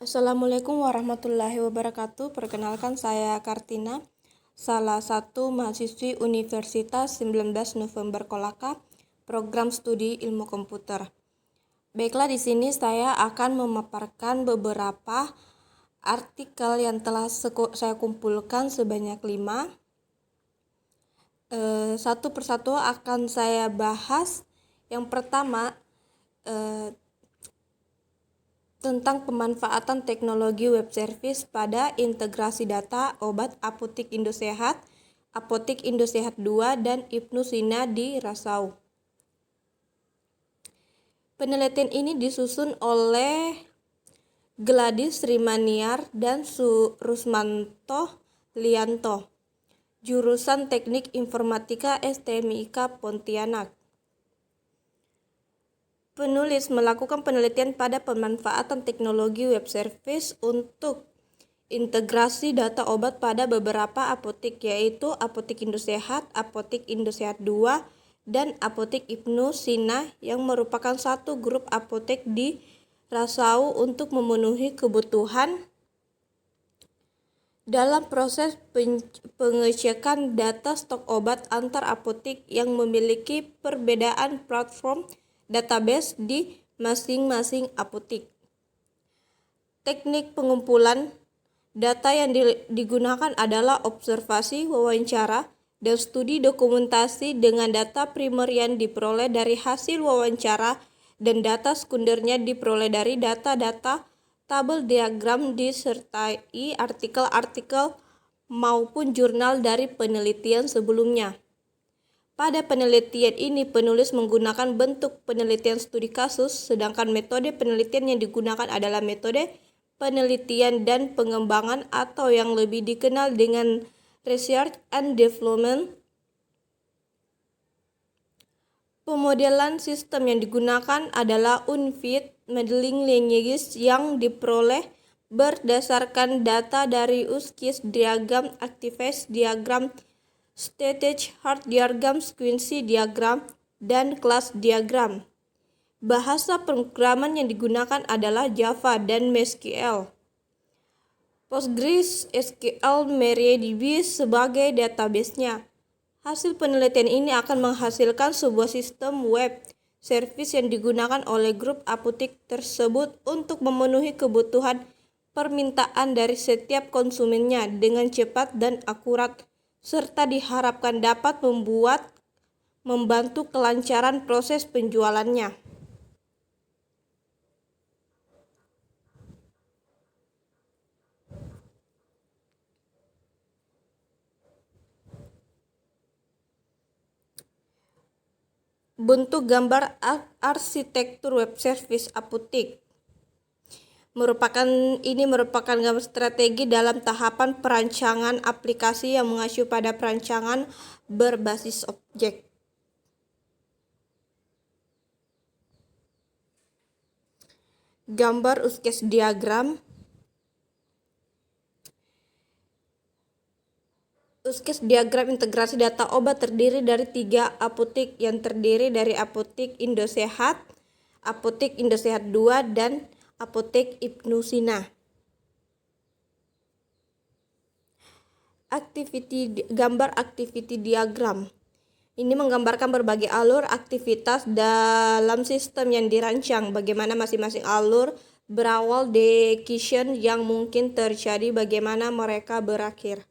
Assalamualaikum warahmatullahi wabarakatuh. Perkenalkan saya Kartina, salah satu mahasiswi Universitas 19 November Kolaka, program studi ilmu komputer. Baiklah, di sini saya akan memaparkan beberapa artikel yang telah saya kumpulkan sebanyak 5. Satu persatu akan saya bahas. Yang pertama, tentang pemanfaatan teknologi web service pada integrasi data obat Apotik Indosehat, Apotik Indosehat 2, dan Ibnu Sina di Rasau. Penelitian ini disusun oleh Gladys Rimaniar dan Rusmanto Lianto, jurusan Teknik Informatika STMIK Pontianak. Penulis melakukan penelitian pada pemanfaatan teknologi web service untuk integrasi data obat pada beberapa apotik, yaitu Apotik Indosehat, Apotik Indosehat 2, dan Apotik Ibnu Sina yang merupakan satu grup apotek di Rasau untuk memenuhi kebutuhan dalam proses pengecekan data stok obat antar apotik yang memiliki perbedaan platform database di masing-masing apotik. Teknik pengumpulan data yang digunakan adalah observasi, wawancara, dan studi dokumentasi dengan data primer yang diperoleh dari hasil wawancara dan data sekundernya diperoleh dari data-data tabel diagram disertai artikel-artikel maupun jurnal dari penelitian sebelumnya. Pada penelitian ini, penulis menggunakan bentuk penelitian studi kasus, sedangkan metode penelitian yang digunakan adalah metode penelitian dan pengembangan atau yang lebih dikenal dengan research and development. Pemodelan sistem yang digunakan adalah unfit modeling language yang diperoleh berdasarkan data dari USKIS diagram, activity diagram, stage chart diagram, sequence diagram, dan kelas diagram. Bahasa pemrograman yang digunakan adalah Java dan MySQL. PostgreSQL MariaDB sebagai database-nya. Hasil penelitian ini akan menghasilkan sebuah sistem web service yang digunakan oleh grup apotek tersebut untuk memenuhi kebutuhan permintaan dari setiap konsumennya dengan cepat dan akurat, serta diharapkan dapat membantu kelancaran proses penjualannya. Bentuk gambar arsitektur web service apotek merupakan gambar strategi dalam tahapan perancangan aplikasi yang mengacu pada perancangan berbasis objek. Gambar USKIS diagram. USKIS diagram integrasi data obat terdiri dari 3 apotek yang terdiri dari Apotik Indosehat, Apotik Indosehat 2, dan Apotik Ibnu Sina. Gambar activity diagram. Ini menggambarkan berbagai alur aktivitas dalam sistem yang dirancang, bagaimana masing-masing alur berawal decision yang mungkin terjadi, bagaimana mereka berakhir.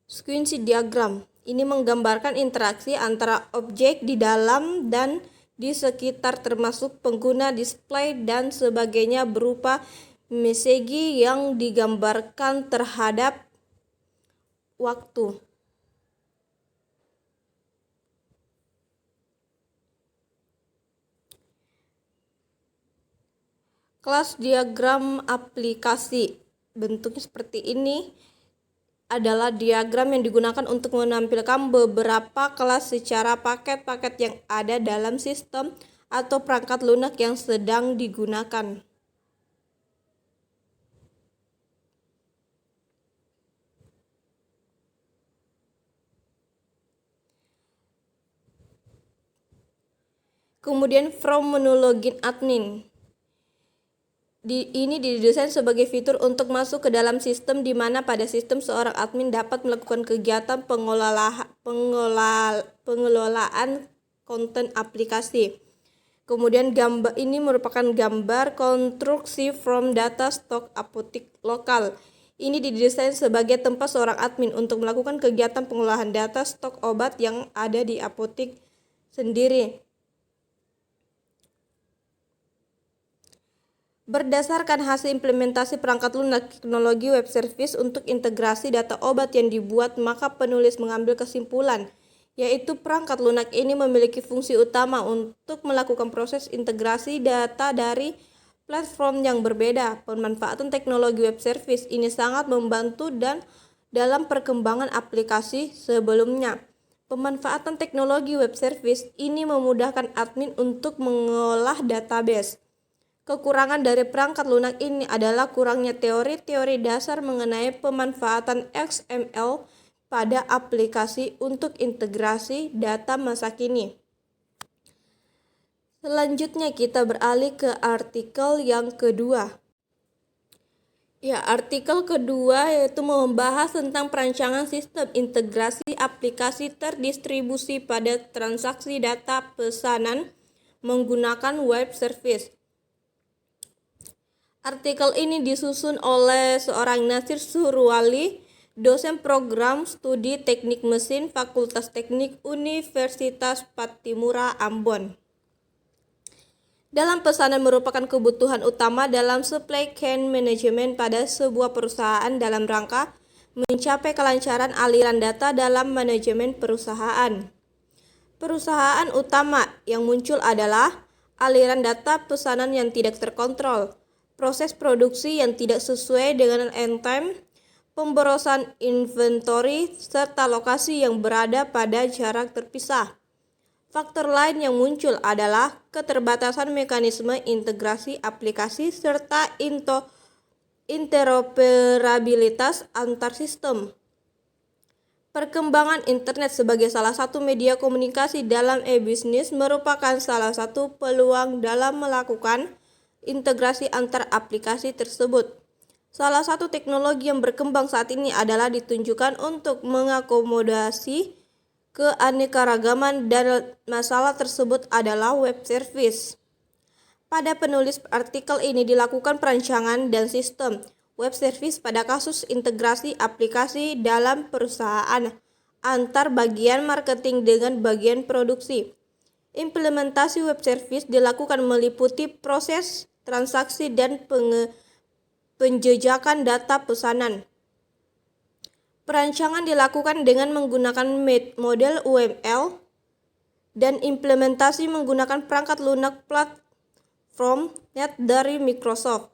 Sequence diagram. Ini menggambarkan interaksi antara objek di dalam dan di sekitar termasuk pengguna, display, dan sebagainya berupa message yang digambarkan terhadap waktu. Kelas diagram aplikasi. Bentuknya seperti ini. Adalah diagram yang digunakan untuk menampilkan beberapa kelas secara paket-paket yang ada dalam sistem atau perangkat lunak yang sedang digunakan. Kemudian from menu login admin. Ini didesain sebagai fitur untuk masuk ke dalam sistem, di mana pada sistem seorang admin dapat melakukan kegiatan pengelolaan konten aplikasi. Kemudian gambar ini merupakan gambar konstruksi from data stok apotik lokal. Ini didesain sebagai tempat seorang admin untuk melakukan kegiatan pengolahan data stok obat yang ada di apotik sendiri. Berdasarkan hasil implementasi perangkat lunak teknologi web service untuk integrasi data obat yang dibuat, maka penulis mengambil kesimpulan, yaitu perangkat lunak ini memiliki fungsi utama untuk melakukan proses integrasi data dari platform yang berbeda. Pemanfaatan teknologi web service ini sangat membantu dan dalam perkembangan aplikasi sebelumnya. Pemanfaatan teknologi web service ini memudahkan admin untuk mengolah database. Kekurangan dari perangkat lunak ini adalah kurangnya teori-teori dasar mengenai pemanfaatan XML pada aplikasi untuk integrasi data masa kini. Selanjutnya kita beralih ke artikel yang kedua. Artikel kedua yaitu membahas tentang perancangan sistem integrasi aplikasi terdistribusi pada transaksi data pesanan menggunakan web service. Artikel ini disusun oleh seorang Nasir Surwali, dosen program studi teknik mesin Fakultas Teknik Universitas Patimura, Ambon. Dalam pesanan merupakan kebutuhan utama dalam supply chain management pada sebuah perusahaan dalam rangka mencapai kelancaran aliran data dalam manajemen perusahaan. Perusahaan utama yang muncul adalah aliran data pesanan yang tidak terkontrol, proses produksi yang tidak sesuai dengan end time, pemborosan inventory, serta lokasi yang berada pada jarak terpisah. Faktor lain yang muncul adalah keterbatasan mekanisme integrasi aplikasi serta interoperabilitas antar sistem. Perkembangan internet sebagai salah satu media komunikasi dalam e-bisnis merupakan salah satu peluang dalam melakukan integrasi antar aplikasi tersebut. Salah satu teknologi yang berkembang saat ini adalah ditunjukkan untuk mengakomodasi keanekaragaman, dan masalah tersebut adalah web service. Pada penulis artikel ini dilakukan perancangan dan sistem web service pada kasus integrasi aplikasi dalam perusahaan antar bagian marketing dengan bagian produksi. Implementasi web service dilakukan meliputi proses transaksi dan penjejakan data pesanan. Perancangan dilakukan dengan menggunakan model UML dan implementasi menggunakan perangkat lunak platform .NET dari Microsoft.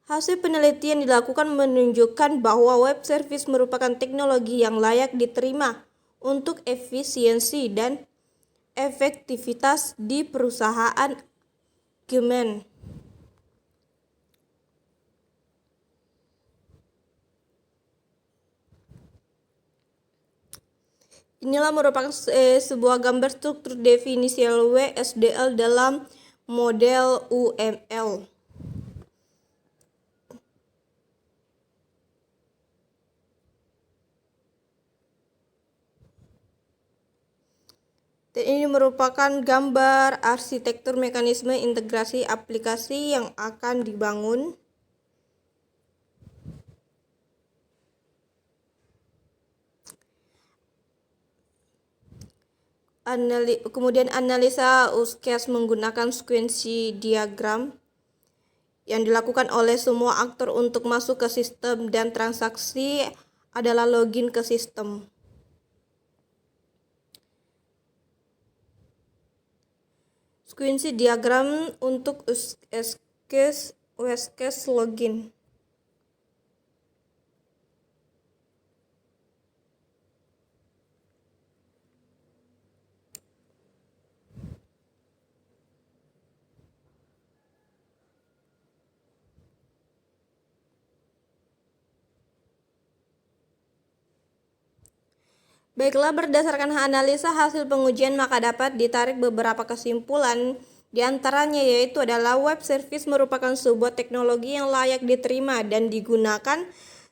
Hasil penelitian dilakukan menunjukkan bahwa web service merupakan teknologi yang layak diterima untuk efisiensi dan efektivitas di perusahaan Gemen. Inilah merupakan sebuah gambar struktur definisial WSDL dalam model UML. Dan ini merupakan gambar arsitektur mekanisme integrasi aplikasi yang akan dibangun. Kemudian analisa use case menggunakan sequence diagram yang dilakukan oleh semua aktor untuk masuk ke sistem, dan transaksi adalah login ke sistem. Sequence diagram untuk use case login. Baiklah, berdasarkan analisa hasil pengujian maka dapat ditarik beberapa kesimpulan Di antaranya yaitu adalah web service merupakan sebuah teknologi yang layak diterima dan digunakan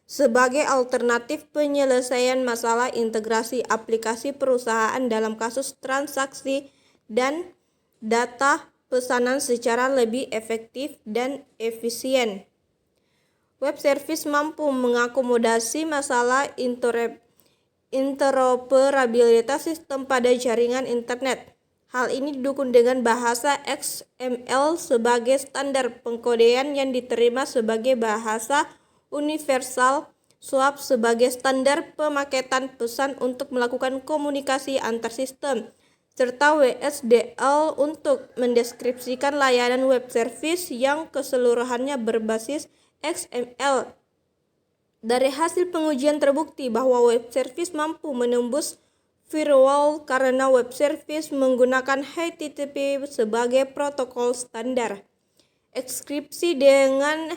sebagai alternatif penyelesaian masalah integrasi aplikasi perusahaan dalam kasus transaksi dan data pesanan secara lebih efektif dan efisien. Web service mampu mengakomodasi masalah interoperabilitas sistem pada jaringan internet. Hal ini didukung dengan bahasa XML sebagai standar pengkodean yang diterima sebagai bahasa universal, SOAP sebagai standar pemaketan pesan untuk melakukan komunikasi antar sistem, serta WSDL untuk mendeskripsikan layanan web service yang keseluruhannya berbasis XML. Dari hasil pengujian terbukti bahwa web service mampu menembus firewall karena web service menggunakan HTTP sebagai protokol standar. Enkripsi dengan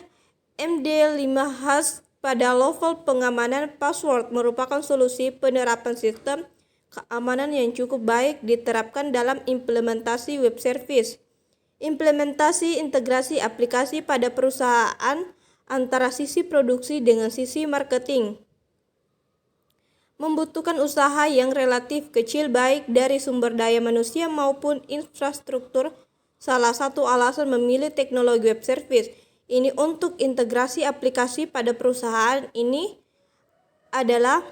MD5 hash pada level pengamanan password merupakan solusi penerapan sistem keamanan yang cukup baik diterapkan dalam implementasi web service. Implementasi integrasi aplikasi pada perusahaan antara sisi produksi dengan sisi marketing membutuhkan usaha yang relatif kecil baik dari sumber daya manusia maupun infrastruktur. Salah satu alasan memilih teknologi web service ini untuk integrasi aplikasi pada perusahaan ini adalah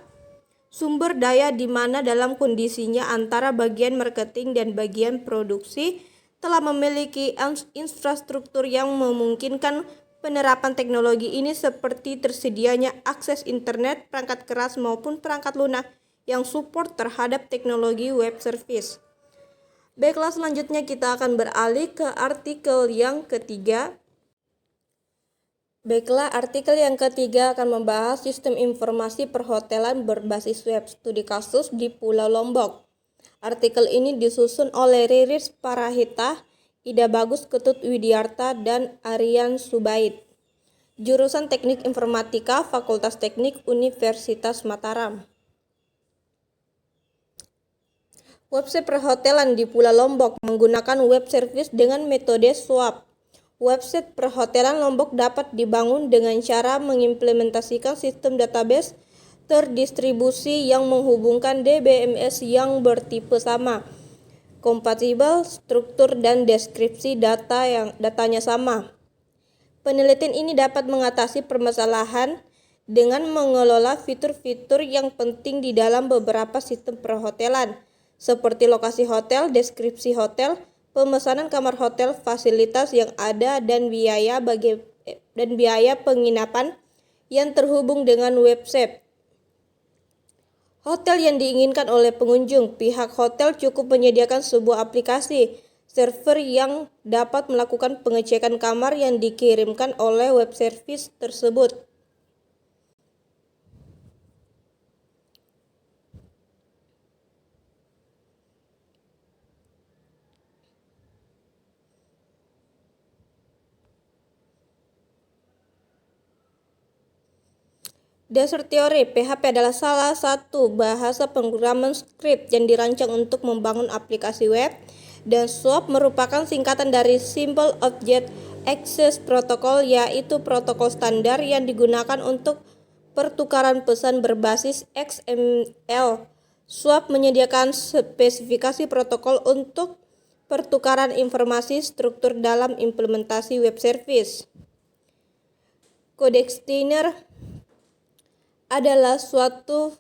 sumber daya di mana dalam kondisinya antara bagian marketing dan bagian produksi telah memiliki infrastruktur yang memungkinkan penerapan teknologi ini seperti tersedianya akses internet, perangkat keras maupun perangkat lunak yang support terhadap teknologi web service. Baiklah, selanjutnya kita akan beralih ke artikel yang ketiga. Artikel yang ketiga akan membahas sistem informasi perhotelan berbasis web, studi kasus di Pulau Lombok. Artikel ini disusun oleh Riris Parahita, Ida Bagus Ketut Widiarta, dan Aryan Subaid. Jurusan Teknik Informatika, Fakultas Teknik Universitas Mataram. Website perhotelan di Pulau Lombok menggunakan web service dengan metode SOAP. Website perhotelan Lombok dapat dibangun dengan cara mengimplementasikan sistem database terdistribusi yang menghubungkan DBMS yang bertipe sama, kompatibel, struktur dan deskripsi datanya sama. Penelitian ini dapat mengatasi permasalahan dengan mengelola fitur-fitur yang penting di dalam beberapa sistem perhotelan, seperti lokasi hotel, deskripsi hotel, pemesanan kamar hotel, fasilitas yang ada, dan biaya penginapan yang terhubung dengan website hotel yang diinginkan oleh pengunjung. Pihak hotel cukup menyediakan sebuah aplikasi server yang dapat melakukan pengecekan kamar yang dikirimkan oleh web service tersebut. Dasar teori, PHP adalah salah satu bahasa pemrograman script yang dirancang untuk membangun aplikasi web, dan SOAP merupakan singkatan dari Simple Object Access Protocol, yaitu protokol standar yang digunakan untuk pertukaran pesan berbasis XML. SOAP menyediakan spesifikasi protokol untuk pertukaran informasi struktur dalam implementasi web service. Codex-Steiner adalah suatu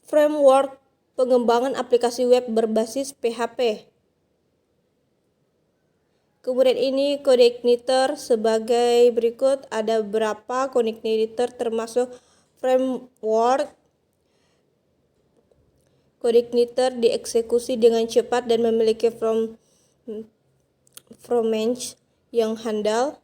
framework pengembangan aplikasi web berbasis PHP. Kemudian ini CodeIgniter sebagai berikut. Ada beberapa CodeIgniter termasuk framework. CodeIgniter dieksekusi dengan cepat dan memiliki performance yang handal.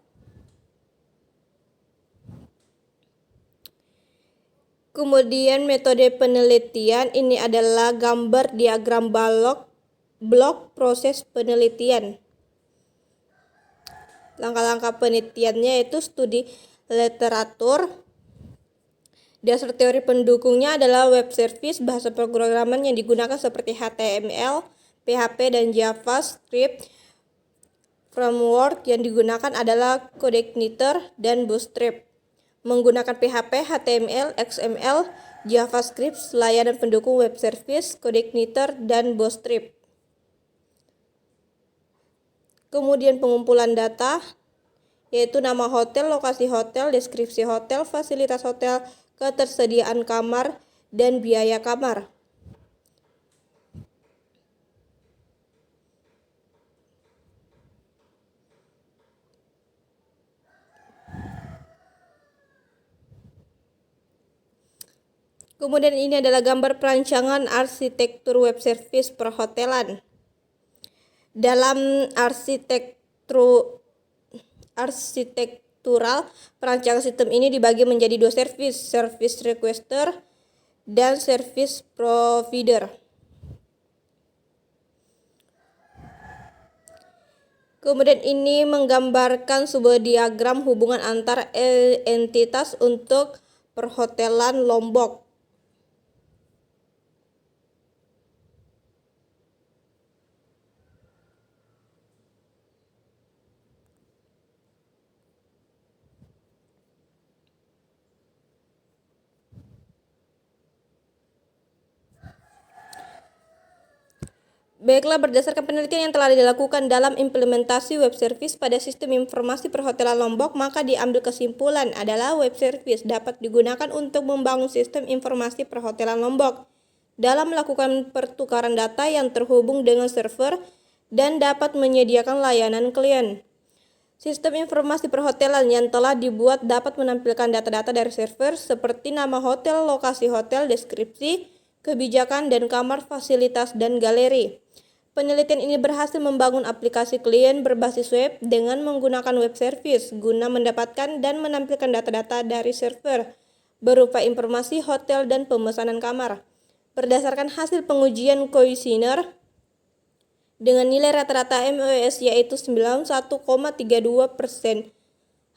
Kemudian metode penelitian ini adalah gambar diagram blok proses penelitian. Langkah-langkah penelitiannya yaitu studi literatur. Dasar teori pendukungnya adalah web service, bahasa pemrograman yang digunakan seperti HTML, PHP, dan JavaScript. Framework yang digunakan adalah CodeIgniter dan Bootstrap. Menggunakan PHP, HTML, XML, JavaScript, layanan pendukung web service, CodeIgniter, dan Bootstrap. Kemudian pengumpulan data, yaitu nama hotel, lokasi hotel, deskripsi hotel, fasilitas hotel, ketersediaan kamar, dan biaya kamar. Kemudian ini adalah gambar perancangan arsitektur web service perhotelan. Dalam arsitektural, perancangan sistem ini dibagi menjadi dua service requester dan service provider. Kemudian ini menggambarkan sebuah diagram hubungan antar entitas untuk perhotelan Lombok. Baiklah, berdasarkan penelitian yang telah dilakukan dalam implementasi web service pada sistem informasi perhotelan Lombok, maka diambil kesimpulan adalah web service dapat digunakan untuk membangun sistem informasi perhotelan Lombok dalam melakukan pertukaran data yang terhubung dengan server dan dapat menyediakan layanan klien. Sistem informasi perhotelan yang telah dibuat dapat menampilkan data-data dari server seperti nama hotel, lokasi hotel, deskripsi, kebijakan dan kamar, fasilitas, dan galeri. Penelitian ini berhasil membangun aplikasi klien berbasis web dengan menggunakan web service guna mendapatkan dan menampilkan data-data dari server berupa informasi hotel dan pemesanan kamar. Berdasarkan hasil pengujian kuesioner dengan nilai rata-rata MEOS yaitu 91,32%.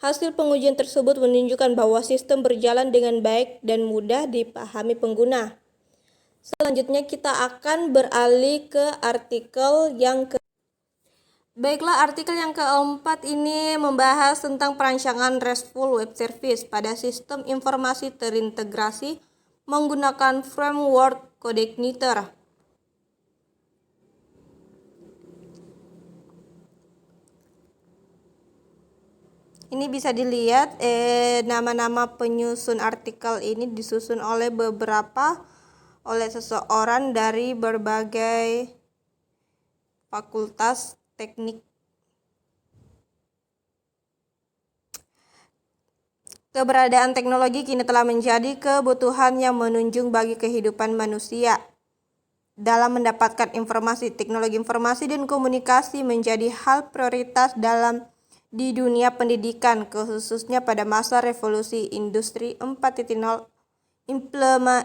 Hasil pengujian tersebut menunjukkan bahwa sistem berjalan dengan baik dan mudah dipahami pengguna. Selanjutnya kita akan beralih ke artikel yang Baiklah, artikel yang keempat ini membahas tentang perancangan RESTful web service pada sistem informasi terintegrasi menggunakan framework CodeIgniter. Ini bisa dilihat nama-nama penyusun artikel ini disusun oleh seseorang dari berbagai fakultas teknik. Keberadaan teknologi kini telah menjadi kebutuhan yang menunjang bagi kehidupan manusia. Dalam mendapatkan informasi, teknologi informasi dan komunikasi menjadi hal prioritas di dunia pendidikan, khususnya pada masa revolusi industri 4.0.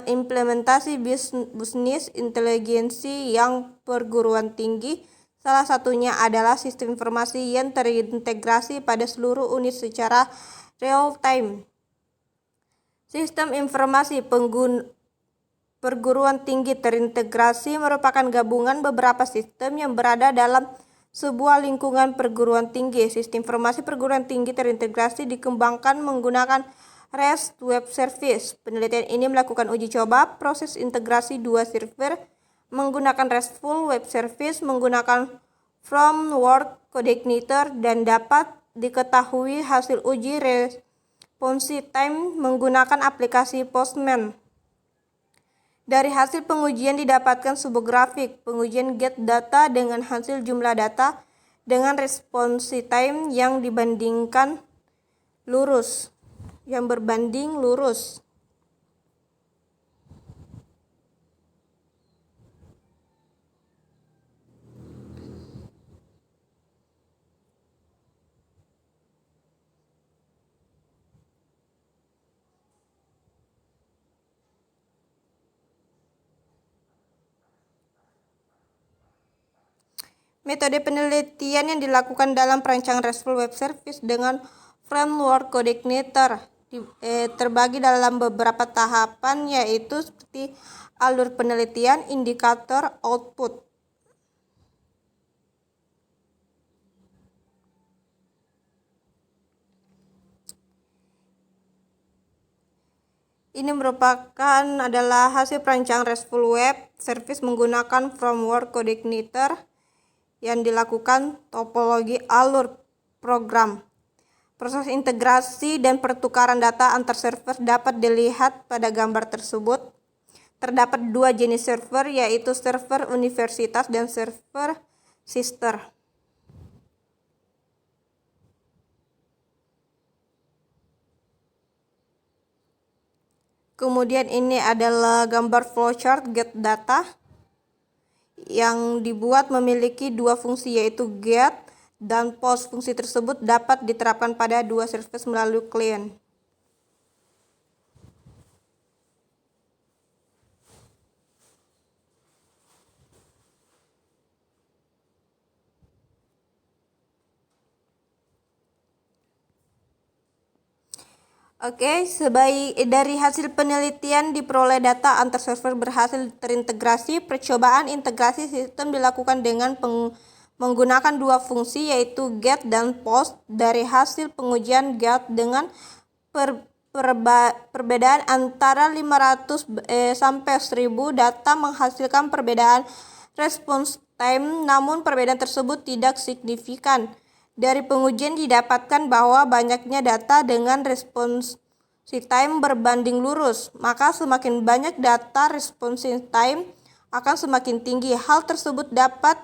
Implementasi bisnis inteligensi yang perguruan tinggi, salah satunya adalah sistem informasi yang terintegrasi pada seluruh unit secara real time. Sistem informasi perguruan tinggi terintegrasi merupakan gabungan beberapa sistem yang berada dalam sebuah lingkungan perguruan tinggi. Sistem informasi perguruan tinggi terintegrasi dikembangkan menggunakan REST Web Service. Penelitian ini melakukan uji coba proses integrasi dua server menggunakan RESTful Web Service menggunakan framework CodeIgniter dan dapat diketahui hasil uji response time menggunakan aplikasi Postman. Dari hasil pengujian didapatkan sebuah grafik pengujian get data dengan hasil jumlah data dengan response time yang berbanding lurus. Metode penelitian yang dilakukan dalam perancangan RESTful Web Service dengan framework CodeIgniter terbagi dalam beberapa tahapan, yaitu seperti alur penelitian, indikator, output. Ini merupakan adalah hasil perancangan RESTful Web Service menggunakan framework coordinator yang dilakukan topologi alur program. Proses integrasi dan pertukaran data antar server dapat dilihat pada gambar tersebut. Terdapat dua jenis server, yaitu server universitas dan server sister. Kemudian ini adalah gambar flowchart get data yang dibuat memiliki dua fungsi, yaitu get dan post. Fungsi tersebut dapat diterapkan pada dua service melalui klien. Oke, dari hasil penelitian diperoleh data antar server berhasil terintegrasi. Percobaan integrasi sistem dilakukan dengan menggunakan dua fungsi, yaitu get dan post. Dari hasil pengujian get dengan perbedaan antara 500 sampai 1000 data menghasilkan perbedaan response time, namun perbedaan tersebut tidak signifikan. Dari pengujian didapatkan bahwa banyaknya data dengan response time berbanding lurus, maka semakin banyak data response time akan semakin tinggi. Hal tersebut dapat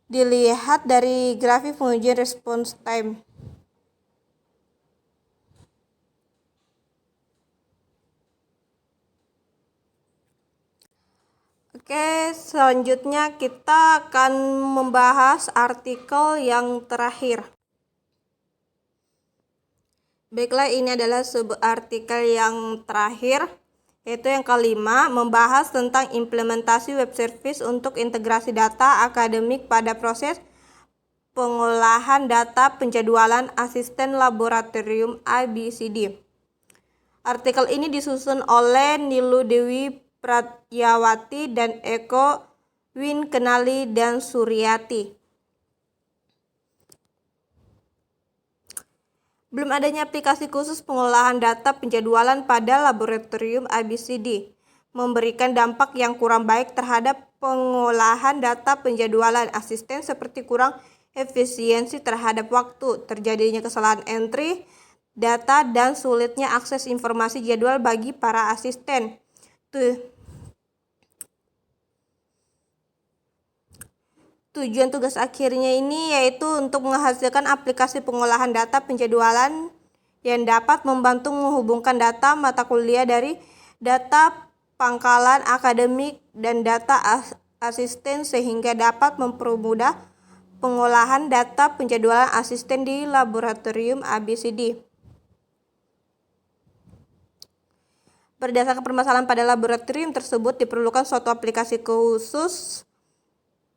dilihat dari grafik pengujian response time. Oke, selanjutnya kita akan membahas artikel yang terakhir. Baiklah, ini adalah sebuah artikel yang terakhir, yaitu yang kelima, membahas tentang implementasi web service untuk integrasi data akademik pada proses pengolahan data penjadwalan asisten laboratorium ABCD. Artikel ini disusun oleh Nilu Dewi Pratyawati dan Eko Winkenali dan Suryati. Belum adanya aplikasi khusus pengolahan data penjadwalan pada laboratorium ABCD memberikan dampak yang kurang baik terhadap pengolahan data penjadwalan asisten, seperti kurang efisiensi terhadap waktu, terjadinya kesalahan entry data, dan sulitnya akses informasi jadwal bagi para asisten. Tujuan tugas akhirnya ini yaitu untuk menghasilkan aplikasi pengolahan data penjadwalan yang dapat membantu menghubungkan data mata kuliah dari data pangkalan akademik dan data asisten, sehingga dapat mempermudah pengolahan data penjadwalan asisten di laboratorium ABCD. Berdasarkan permasalahan pada laboratorium tersebut, diperlukan suatu aplikasi khusus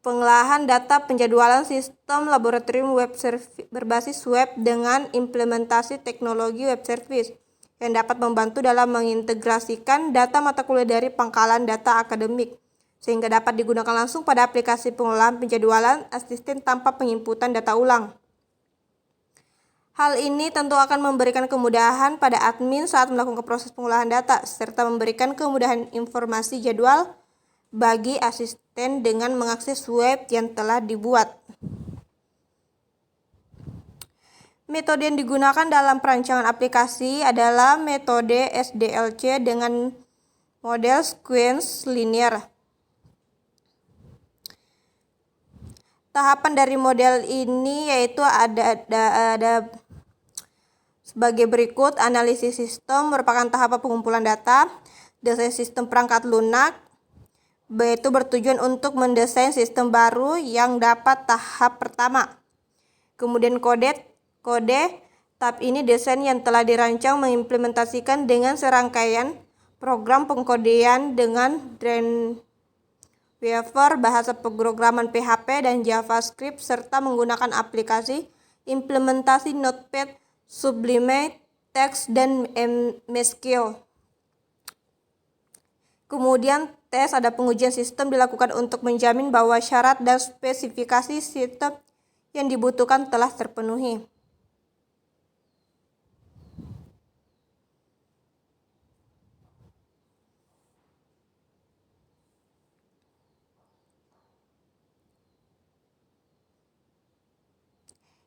pengolahan data penjadwalan sistem laboratorium web service berbasis web dengan implementasi teknologi web service yang dapat membantu dalam mengintegrasikan data mata kuliah dari pangkalan data akademik, sehingga dapat digunakan langsung pada aplikasi pengolahan penjadwalan asisten tanpa penginputan data ulang. Hal ini tentu akan memberikan kemudahan pada admin saat melakukan proses pengolahan data, serta memberikan kemudahan informasi jadwal bagi asisten dengan mengakses web yang telah dibuat. Metode yang digunakan dalam perancangan aplikasi adalah metode SDLC dengan model sequence linear. Tahapan dari model ini yaitu ada sebagai berikut. Analisis sistem merupakan tahapan pengumpulan data. Desain sistem perangkat lunak, yaitu bertujuan untuk mendesain sistem baru yang dapat tahap pertama. Kemudian kode tahap ini desain yang telah dirancang mengimplementasikan dengan serangkaian program pengkodean dengan Dreamweaver, bahasa pemrograman PHP dan JavaScript, serta menggunakan aplikasi implementasi Notepad, Sublime Text, dan MSQ. Kemudian tes, ada pengujian sistem dilakukan untuk menjamin bahwa syarat dan spesifikasi sistem yang dibutuhkan telah terpenuhi.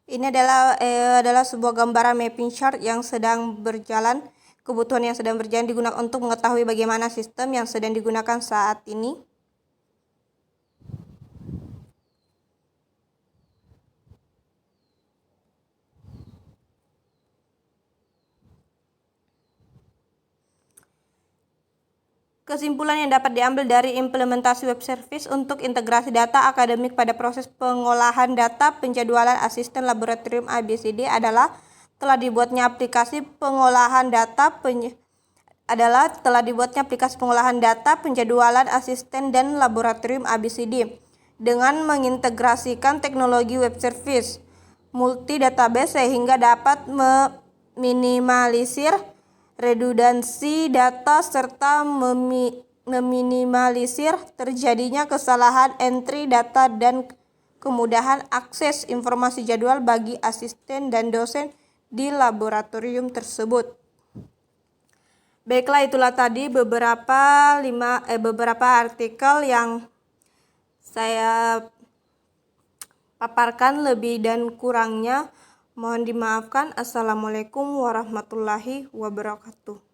Ini adalah sebuah gambaran mapping chart yang sedang berjalan, kebutuhan yang sedang berjalan digunakan untuk mengetahui bagaimana sistem yang sedang digunakan saat ini. Kesimpulan yang dapat diambil dari implementasi web service untuk integrasi data akademik pada proses pengolahan data penjadwalan asisten laboratorium ABCD adalah telah dibuatnya aplikasi pengolahan data penjadwalan asisten dan laboratorium ABCD dengan mengintegrasikan teknologi web service multi database sehingga dapat meminimalisir redundansi data serta meminimalisir terjadinya kesalahan entry data dan kemudahan akses informasi jadwal bagi asisten dan dosen di laboratorium tersebut. Baiklah, itulah tadi beberapa artikel yang saya paparkan. Lebih dan kurangnya mohon dimaafkan. Assalamualaikum warahmatullahi wabarakatuh.